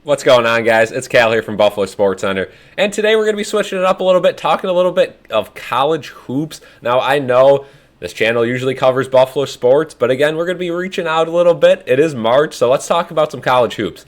What's going on, guys? It's Cal here from Buffalo SportsCenter, and today we're going to be switching it up a little bit, talking a little bit of college hoops. Now, I know this channel usually covers Buffalo sports, but again, we're going to be reaching out a little bit. It is March, so let's talk about some college hoops.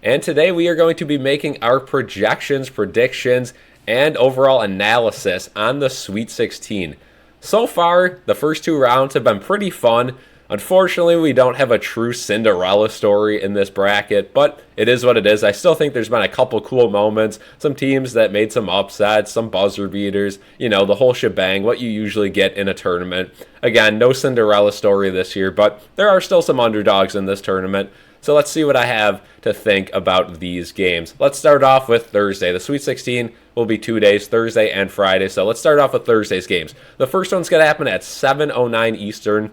And today we are going to be making our projections, predictions, and overall analysis on the Sweet 16. So far, the first two rounds have been pretty fun. Unfortunately, we don't have a true Cinderella story in this bracket, but it is what it is. I still think there's been a couple cool moments, some teams that made some upsets, some buzzer beaters, the whole shebang, what you usually get in a tournament. Again, no Cinderella story this year, but there are still some underdogs in this tournament. So let's see what I have to think about these games. Let's start off with Thursday. The Sweet 16 will be 2 days, Thursday and Friday. So let's start off with Thursday's games. The first one's going to happen at 7:09 Eastern.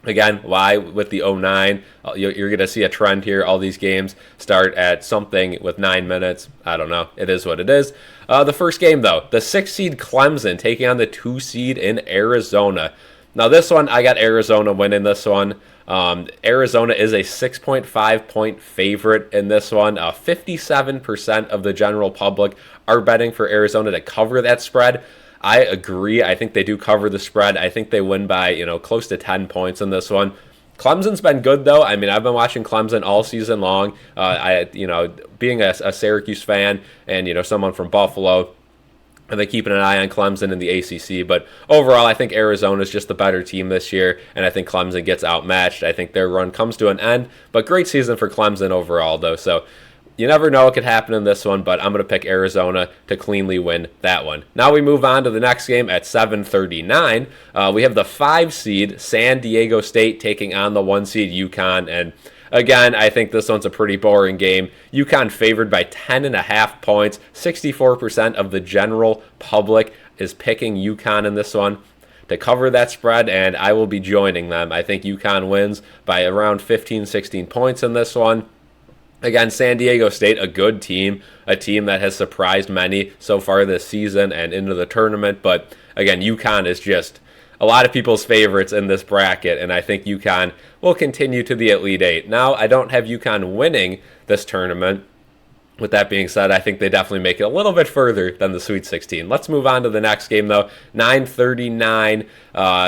Again, why with the 09? You're going to see a trend here. All these games start at something with 9 minutes. I don't know. It is what it is. The first game, though, the 6 seed Clemson taking on the 2 seed in Arizona. Now, this one, I got Arizona winning this one. Arizona is a 6.5 point favorite in this one. 57% of the general public are betting for Arizona to cover that spread. I agree. I think they do cover the spread. I think they win by, close to 10 points in this one. Clemson's been good, though. I mean, I've been watching Clemson all season long. Being a Syracuse fan and, someone from Buffalo, and they keeping an eye on Clemson in the ACC. But overall, I think Arizona is just the better team this year, and I think Clemson gets outmatched. I think their run comes to an end. But great season for Clemson overall, though. So you never know what could happen in this one, but I'm going to pick Arizona to cleanly win that one. Now we move on to the next game at 7:39. We have the 5 seed San Diego State taking on the 1 seed UConn. And again, I think this one's a pretty boring game. UConn favored by 10.5 points. 64% of the general public is picking UConn in this one to cover that spread, and I will be joining them. I think UConn wins by around 15, 16 points in this one. Again, San Diego State, a good team, a team that has surprised many so far this season and into the tournament. But again, UConn is just a lot of people's favorites in this bracket, and I think UConn will continue to the Elite Eight. Now, I don't have UConn winning this tournament. With that being said, I think they definitely make it a little bit further than the Sweet 16. Let's move on to the next game, though. 9:39,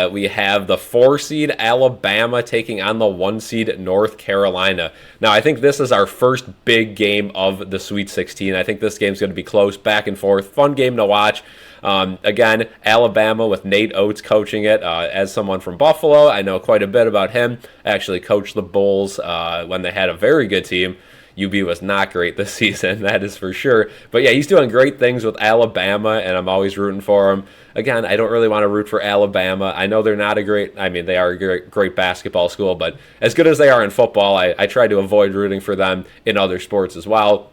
we have the 4 seed Alabama taking on the 1 seed North Carolina. Now, I think this is our first big game of the Sweet 16. I think this game's going to be close, back and forth. Fun game to watch. Again, Alabama with Nate Oates coaching it. As someone from Buffalo, I know quite a bit about him. I actually coached the Bulls when they had a very good team. UB was not great this season, that is for sure. But yeah, he's doing great things with Alabama, and I'm always rooting for him. Again, I don't really want to root for Alabama. I know they're not they are a great basketball school, but as good as they are in football, I try to avoid rooting for them in other sports as well.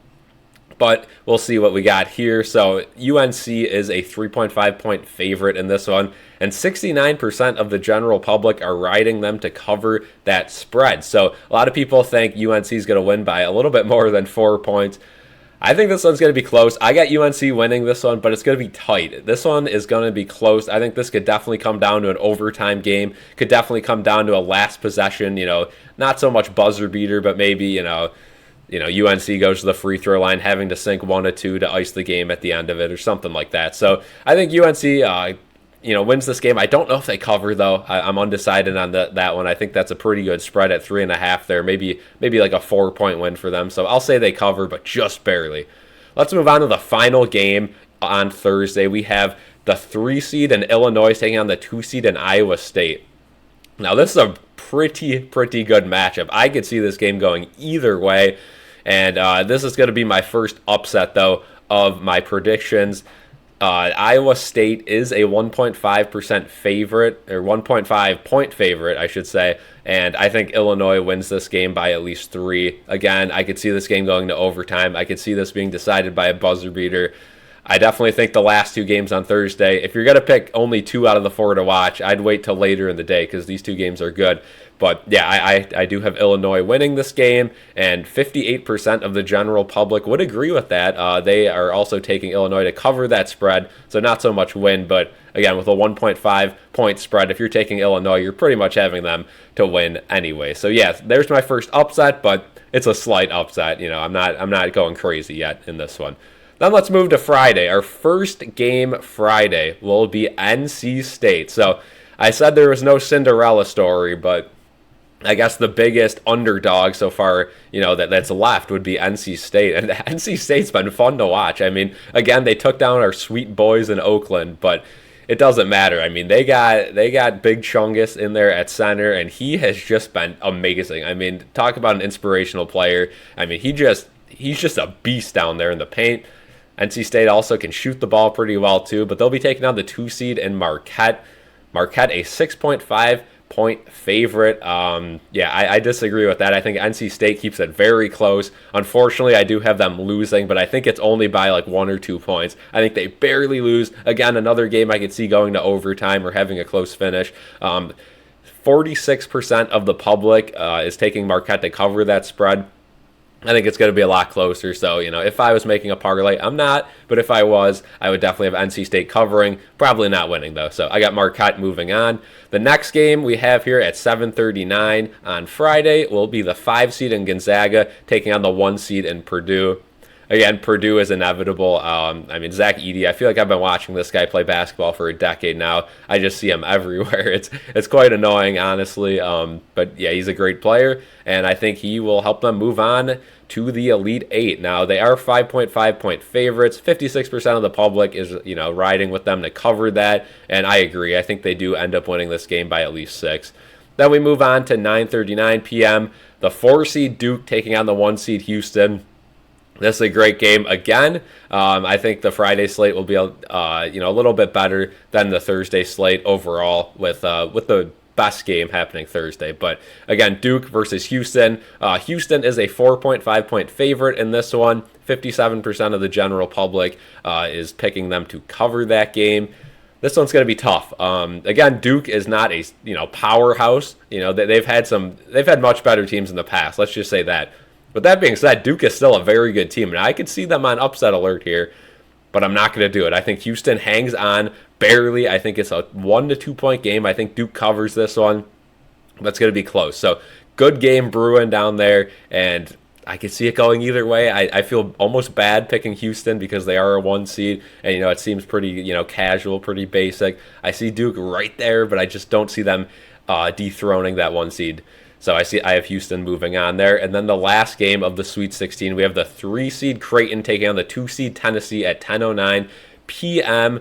But we'll see what we got here. So UNC is a 3.5 point favorite in this one, and 69% of the general public are riding them to cover that spread. So a lot of people think UNC is going to win by a little bit more than 4 points. I think this one's going to be close. I got UNC winning this one, but it's going to be tight. This one is going to be close. I think this could definitely come down to an overtime game. Could definitely come down to a last possession, not so much buzzer beater, but maybe, UNC goes to the free throw line, having to sink 1 or 2 to ice the game at the end of it or something like that. So I think UNC, wins this game. I don't know if they cover, though. I'm undecided on that one. I think that's a pretty good spread at 3.5 there. Maybe like a 4-point win for them. So I'll say they cover, but just barely. Let's move on to the final game on Thursday. We have the 3 seed in Illinois taking on the 2 seed in Iowa State. Now, this is a pretty good matchup. I could see this game going either way. And this is going to be my first upset, though, of my predictions. Iowa State is a 1.5% favorite, or 1.5 point favorite, I should say. And I think Illinois wins this game by at least 3. Again, I could see this game going to overtime. I could see this being decided by a buzzer beater. I definitely think the last 2 games on Thursday, if you're going to pick only 2 out of the 4 to watch, I'd wait till later in the day because these 2 games are good. But yeah, I do have Illinois winning this game, and 58% of the general public would agree with that. They are also taking Illinois to cover that spread, so not so much win, but again, with a 1.5 point spread, if you're taking Illinois, you're pretty much having them to win anyway. So yeah, there's my first upset, but it's a slight upset. I'm not going crazy yet in this one. Then let's move to Friday. Our first game Friday will be NC State. So I said there was no Cinderella story, but I guess the biggest underdog so far, that's left would be NC State. And NC State's been fun to watch. I mean, again, they took down our sweet boys in Oakland, but it doesn't matter. I mean, they got Big Chungus in there at center, and he has just been amazing. I mean, talk about an inspirational player. I mean, he's just a beast down there in the paint. NC State also can shoot the ball pretty well too, but they'll be taking on the 2 seed in Marquette. Marquette, a 6.5-point favorite. I disagree with that. I think NC State keeps it very close. Unfortunately, I do have them losing, but I think it's only by like 1 or 2 points. I think they barely lose. Again, another game I could see going to overtime or having a close finish. 46% of the public is taking Marquette to cover that spread. I think it's going to be a lot closer. So, if I was making a parlay, I'm not. But if I was, I would definitely have NC State covering. Probably not winning, though. So I got Marquette moving on. The next game we have here at 7:39 on Friday will be the 5 seed in Gonzaga taking on the 1 seed in Purdue. Again, Purdue is inevitable. Zach Edey, I feel like I've been watching this guy play basketball for a decade now. I just see him everywhere. It's quite annoying, honestly. But yeah, he's a great player, and I think he will help them move on to the Elite Eight. Now, they are 5.5-point favorites. 56% of the public is, riding with them to cover that, and I agree. I think they do end up winning this game by at least 6. Then we move on to 9:39 p.m. The 4 seed Duke taking on the 1 seed Houston. This is a great game again. I think the Friday slate will be a little bit better than the Thursday slate overall, with the best game happening Thursday. But again, Duke versus Houston. Houston is a 4.5-point favorite in this one. 57% of the general public is picking them to cover that game. This one's going to be tough. Again, Duke is not a powerhouse. They've had much better teams in the past. Let's just say that. But that being said, Duke is still a very good team, and I could see them on upset alert here, but I'm not going to do it. I think Houston hangs on barely. I think it's a 1 to 2 point game. I think Duke covers this one. That's going to be close. So good game brewing down there, and I could see it going either way. I feel almost bad picking Houston because they are a 1 seed, and it seems pretty casual, pretty basic. I see Duke right there, but I just don't see them dethroning that 1 seed. So I have Houston moving on there. And then the last game of the Sweet 16, we have the 3 seed Creighton taking on the 2 seed Tennessee at 10:09 p.m.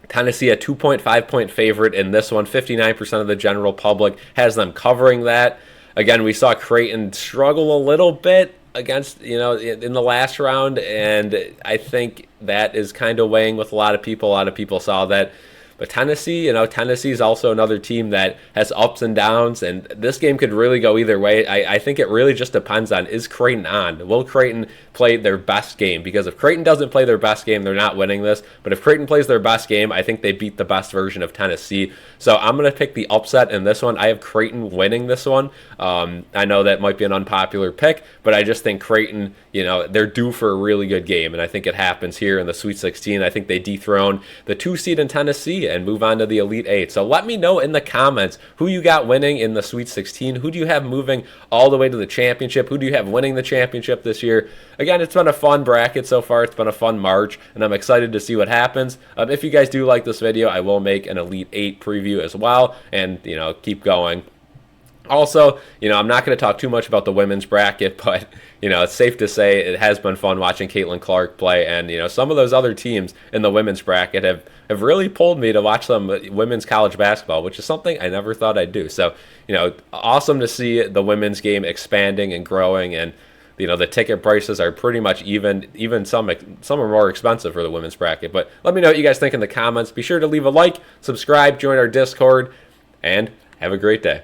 Tennessee, a 2.5-point favorite in this one. 59% of the general public has them covering that. Again, we saw Creighton struggle a little bit against, in the last round, and I think that is kind of weighing with a lot of people. A lot of people saw that. But Tennessee, Tennessee is also another team that has ups and downs, and this game could really go either way. I think it really just depends on, is Creighton on? Will Creighton play their best game? Because if Creighton doesn't play their best game, they're not winning this. But if Creighton plays their best game, I think they beat the best version of Tennessee. So I'm going to pick the upset in this one. I have Creighton winning this one. I know that might be an unpopular pick, but I just think Creighton, they're due for a really good game, and I think it happens here in the Sweet 16. I think they dethrone the 2 seed in Tennessee and move on to the Elite Eight. So let me know in the comments who you got winning in the Sweet 16. Who do you have moving all the way to the championship? Who do you have winning the championship this year? Again, it's been a fun bracket so far. It's been a fun March, and I'm excited to see what happens. If you guys do like this video, I will make an Elite Eight preview as well, and keep going. Also, I'm not going to talk too much about the women's bracket, but, it's safe to say it has been fun watching Caitlin Clark play, and, some of those other teams in the women's bracket have really pulled me to watch some women's college basketball, which is something I never thought I'd do. So, awesome to see the women's game expanding and growing, and, the ticket prices are pretty much even some are more expensive for the women's bracket. But let me know what you guys think in the comments. Be sure to leave a like, subscribe, join our Discord, and have a great day.